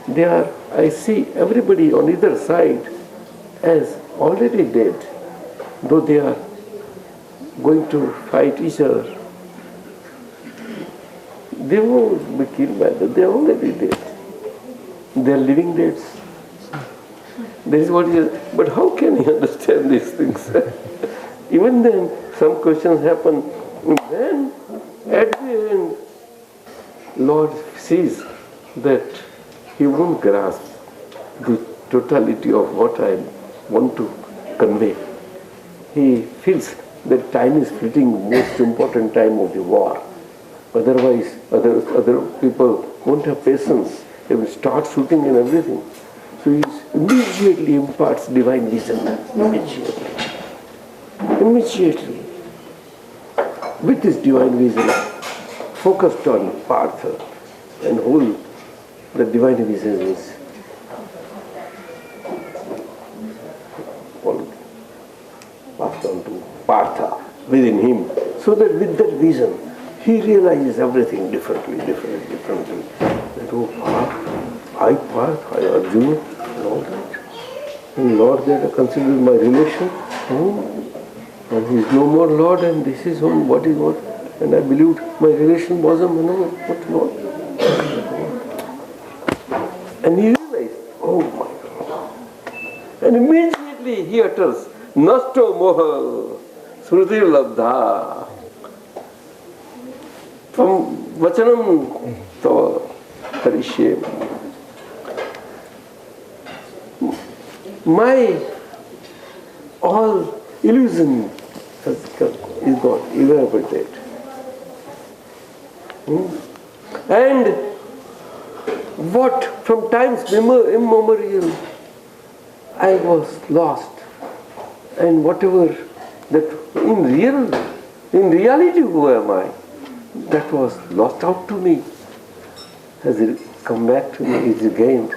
Speaker 2: I see everybody on either side as already dead, though they are going to fight each other. They won't be killed by that. They are already dead. They are living dead. This is what he is. But how can he understand these things? Even then, some questions happen. Then, at the end, Lord sees that he won't grasp the totality of what I want to convey. He feels that time is fleeting, most important time of the war. Otherwise, other people won't have patience. They will start shooting and everything. So he immediately imparts divine vision. Immediately. With this divine vision, focused on Partha and whole, the divine vision is passed on to Partha within him. So that with that vision, he realizes everything differently. That, I Partha, I Arjuna, and all that. And Lord, that I consider my relation. And he is no more Lord, and this is what is what. And I believed my relation was a what Lord. And he realized, oh my God. And immediately he utters, Nasto moha sruti labdha. From vachanam tava karishye. My all illusion is gone, evaporated. And what from times immemorial I was lost, and whatever that in reality who am I, that was lost out to me, has come back to me, is gained.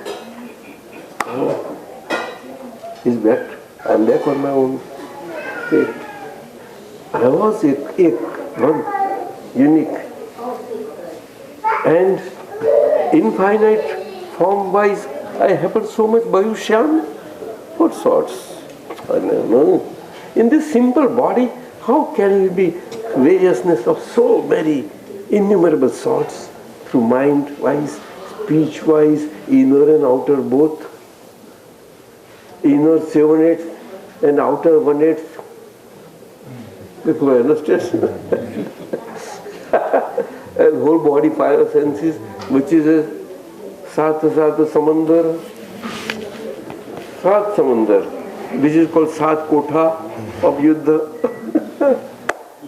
Speaker 2: Is back. I am back on my own state. I was one, unique, and infinite form-wise. I happened so much Bayushyam. What sorts? I don't know. In this simple body, How can it be variousness of so many innumerable sorts through mind-wise, speech-wise, inner and outer both? Inner 7/8 and outer 1/8. People understand? And whole body 5 senses, which is a Sat Samandar, Sat Samandar, which is called Sat Kotha of Yuddha.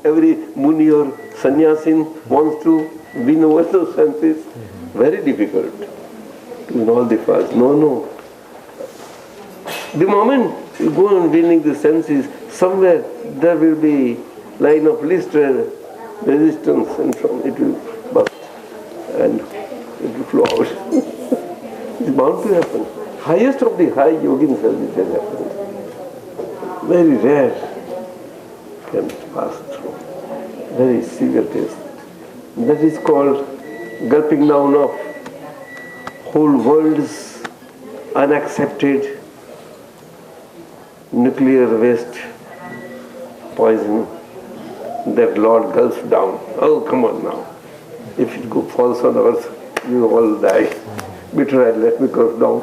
Speaker 2: Every Muni or Sannyasin wants to win over those senses. Very difficult to win all the fast. No. The moment you go on winning the senses, somewhere there will be line of least resistance, and from it will burst and it will flow out. It's bound to happen. Highest of the high yogins it has happened. Very rare can pass through. Very severe test. That is called gulping down of whole world's unaccepted nuclear waste poison that Lord gulps down. Oh, come on now. If it falls on earth, you all die. Better I let me gulp down.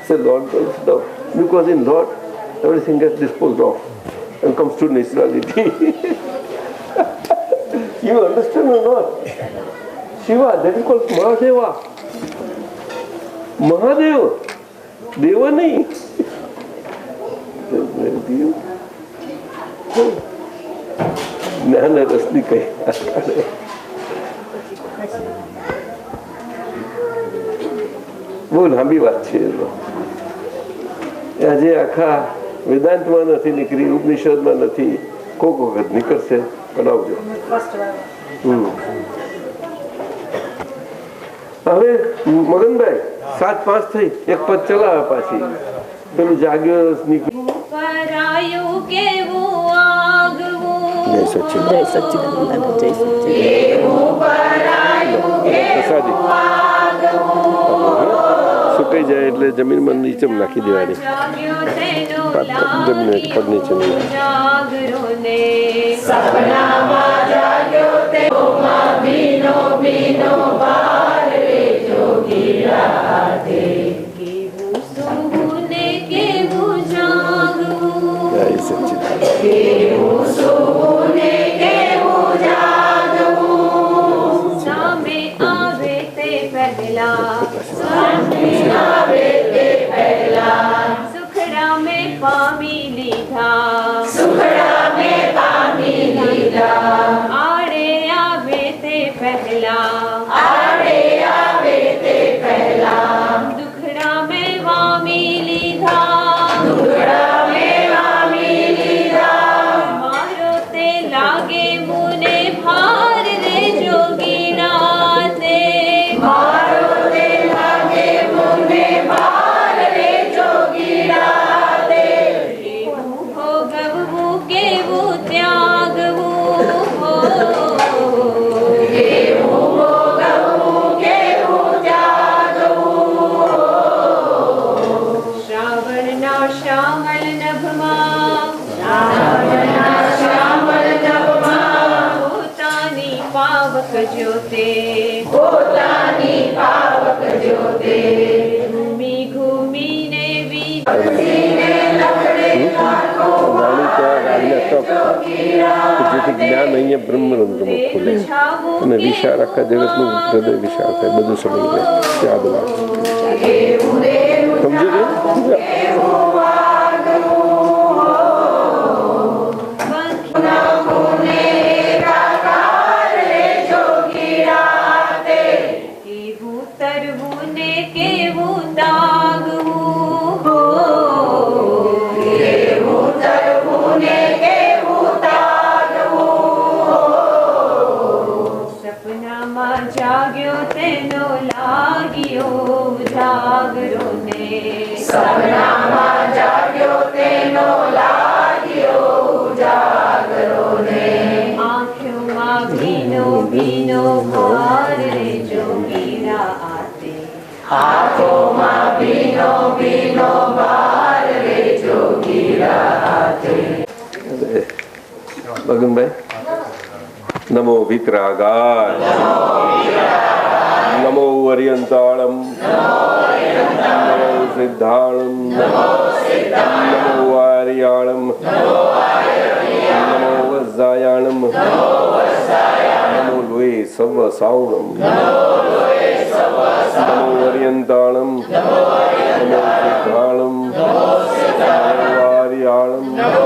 Speaker 2: So Lord gulps down. Because in Lord, everything gets disposed of and comes to naturality. You understand or not? Shiva, that is called Mahadeva. Mahadeva. Deva nahi. જ્ઞાન રસની કઈ બહુ લાંબી વાત છે. આજે આખા વેદાંતમાં નથી નીકળી, ઉપનિષદમાં નથી, કોક વખત નીકળશે. બનાવજો. હવે મગનભાઈ 7:05 થઈ, એક પદ ચલાવે પાછી. પેલું જાગ્યો નીકળ્યું. સુકાઈ જાય એટલે જમીનમાં નીચે નાખી દેવાની. જમીન પગ નીચે
Speaker 9: સુખડા મેં પામી લીધા આડે આવે તે પહેલા દુખડા મેં વામી લીધા મારો તે લાગે મુને ભાર રે જોગીણા તે પાવક જોતે ઘૂમીને
Speaker 2: જેથી જ્ઞાન અહીંયા બ્રહ્મરંધ્રમાં ખુલે અને વિશાળ આખા જગતનું હૃદય વિશાળ થાય. બધું સમજી જાય. યાદ વાત સમજી
Speaker 9: આંખોમાં ભીનો ભાર રે જોગીરા
Speaker 2: ભગનભાઈ, નમો વિતરાગાય, નમો અરિયંતાળમ, નમો સિદ્ધાણમ, નમો આર્યાણમ, નમો વજ્જાયાણમ, નમો લોહી સર્વ સાવણમ, નમો અરિયંતાણમ, નમો સિદ્ધાણમ, નમો આર્યાણમ, નમો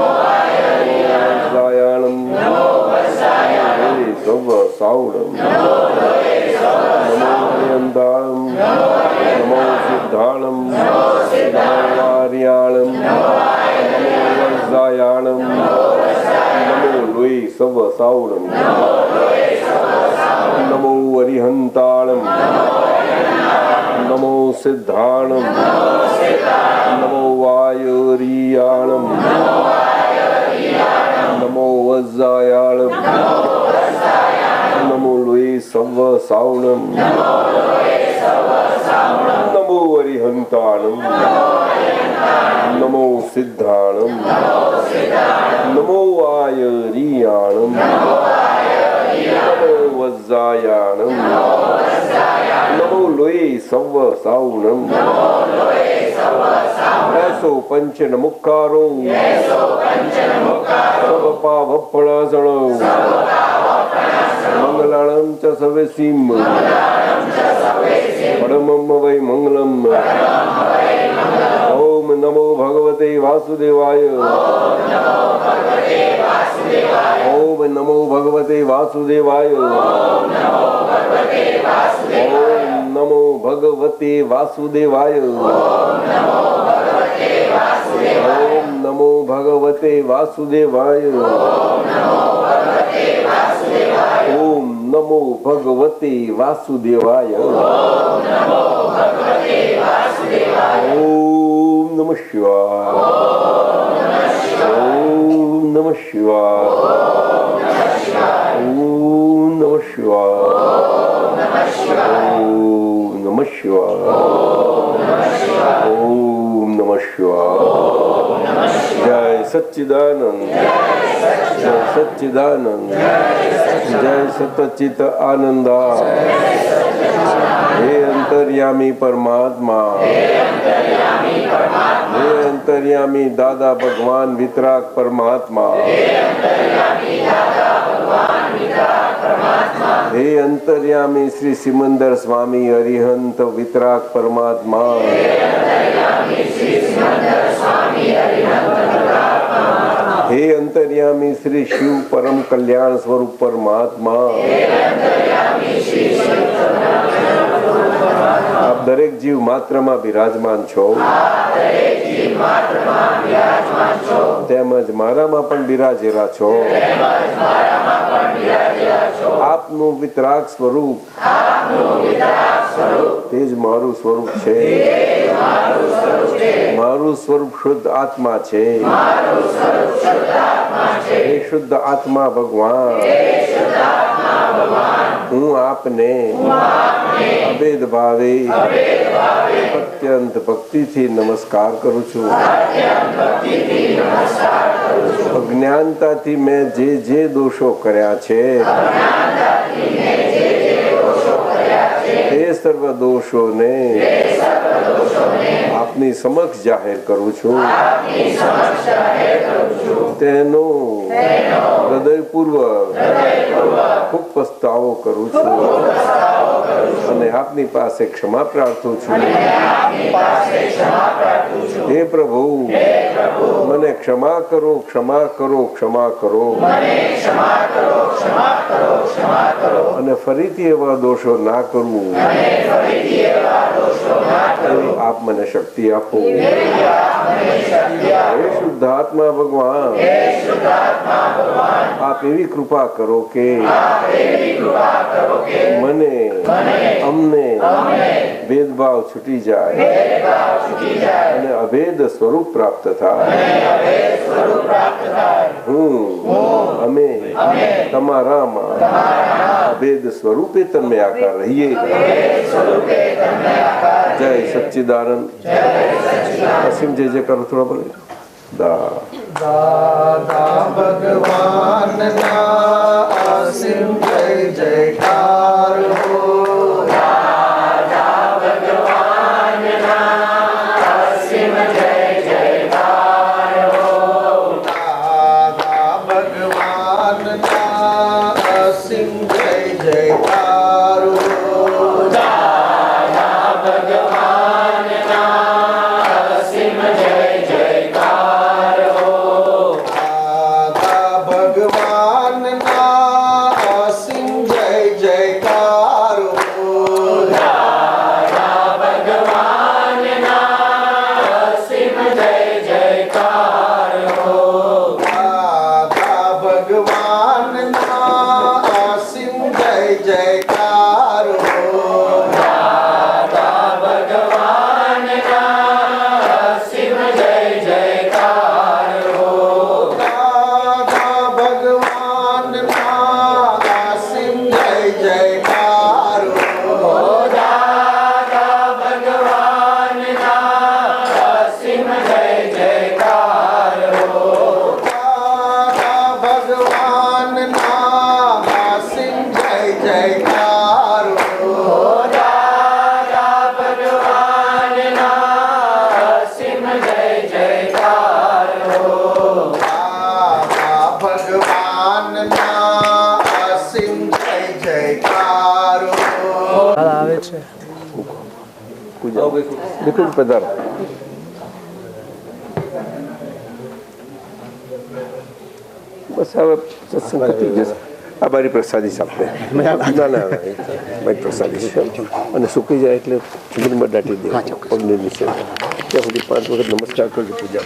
Speaker 2: વજ્જાયાણમ, લોહી સર્વ સાવણમ, નમો અરિયંતાણમ, નમો સિદ્ધાણમ, નમો આર્યાણમ, નમો વજ્જાયાણમ, નમો લોહી સર્વ સાવણમ, નમો અરિહંતાણમ, નમો સિદ્ધાણમ, નમો વાયુરિયાણમ, નમો વજ્જાયાણમ, નમો લોહી સર્વ સાવણમ, નમો અરિહંતાણમ, નમો સિદ્ધાણમ, નમો વાયુરિયાણમ, નમો વજ્જાયાણમ, નમો લોહી સર્વ સાવણમ, એસો પંચન મુખારો સવપાવફળાસણો મંગલાણમ ચ સવેસીમ પરમમ વૈ મંગલમ. ઓમ નમો ભગવતે વાસુદેવાય. ઓમ નમો ભગવતે વાસુદેવાય. ઓમ નમો ભગવતે વાસુદેવાય. ઓમ નમો ભગવતે વાસુદેવાય. ઓમ નમો ભગવતે વાસુદેવાય. ઓમ નમઃ શિવાય. ઓમ નમઃ શિવાય. ઓમ નમઃ શિવાય. ઓમ નમઃ શિવાય. ઓમ નમઃ શિવાય. જય સચ્ચિદાનંદ. જય સચ્ચિદાનંદ. જય સતચિત આનંદા. હે અંતર્યામી પરમાત્મા. હે અંતર્યામી દાદા ભગવાન વિતરાગ પરમાત્મા. હે અંતર્યામી શ્રી સિમંદર સ્વામી અરિહંત વિતરાગ પરમાત્મા. હે અંતર્યામી શ્રી શિવ પરમ કલ્યાણ સ્વરૂપ પરમાત્મા. આપ દરેક જીવ માત્રમાં બિરાજમાન છો, તેમજ મારામાં પણ બિરાજેલા છો. આપનું વિતરાગ સ્વરૂપ તે જ મારું સ્વરૂપ છે. મારું સ્વરૂપ શુદ્ધ આત્મા છે. હે શુદ્ધ આત્મા ભગવાન, હું આપને અભેદ ભાવે અત્યંત ભક્તિથી નમસ્કાર કરું છું. અજ્ઞાનતાથી મેં જે દોષો કર્યા છે તે સર્વ દોષોને આપની સમક્ષ જાહેર કરું છું. તેનો હૃદયપૂર્વક ખૂબ પસ્તાવો કરું છું અને આપની પાસે ક્ષમા પ્રાર્થું છું. હે પ્રભુ, મને ક્ષમા કરો, ક્ષમા કરો, ક્ષમા કરો અને ફરીથી એવા દોષો ના કરવું આપ મને શક્તિ આપો. હે શુદ્ધાત્મા ભગવાન, આપ એવી કૃપા કરો કે મને અમને ભેદભાવ છૂટી જાય અને અભેદ સ્વરૂપ પ્રાપ્ત થાય. હું અમે તમારામાં અભેદ સ્વરૂપે તન્મય આકાર રહીએ. જય સચ્ચિદાનંદ. અસીમ જય જય કરો. થોડા બોલે.
Speaker 8: દાદા ભગવાનના અસીમ જય જયકાર હો. દાદા ભગવાનના અસીમ જય જયકાર હો. દાદા ભગવાનના અસીમ જય જયકાર હો. દાદા ભગવાનના અસીમ જય જયકાર હો. દાદા ભગવાનના અસીમ જય જયકાર હો. દાદા ભગવાનના અસીમ જય જયકાર હો. દાદા ભગવાનના અસીમ જય જયકાર હો. દાદા ભગવાનના અસીમ જય જયકાર હો. દાદા ભગવાનના અસીમ જય જયકાર હો. દાદા ભગવાનના અસીમ જય જયકાર હો. દાદા ભગવાનના અસીમ જય જયકાર હો. દાદા ભગવાનના અસીમ જય જયકાર હો. દાદા ભગવાનના અસીમ જય જયકાર હો.
Speaker 7: આવે છે.
Speaker 2: પૂજા બિલકુલ પધારો. બસ હવે સત્સંગ પતી જશે. આ મારી પ્રસાદી છે આપણે. ના મારી પ્રસાદી છે અને સુકી જાય એટલે જમીનમાં દાટી દે પગની નીચે ત્યાં સુધી 5 વખત નમસ્કાર કરજો પૂજા.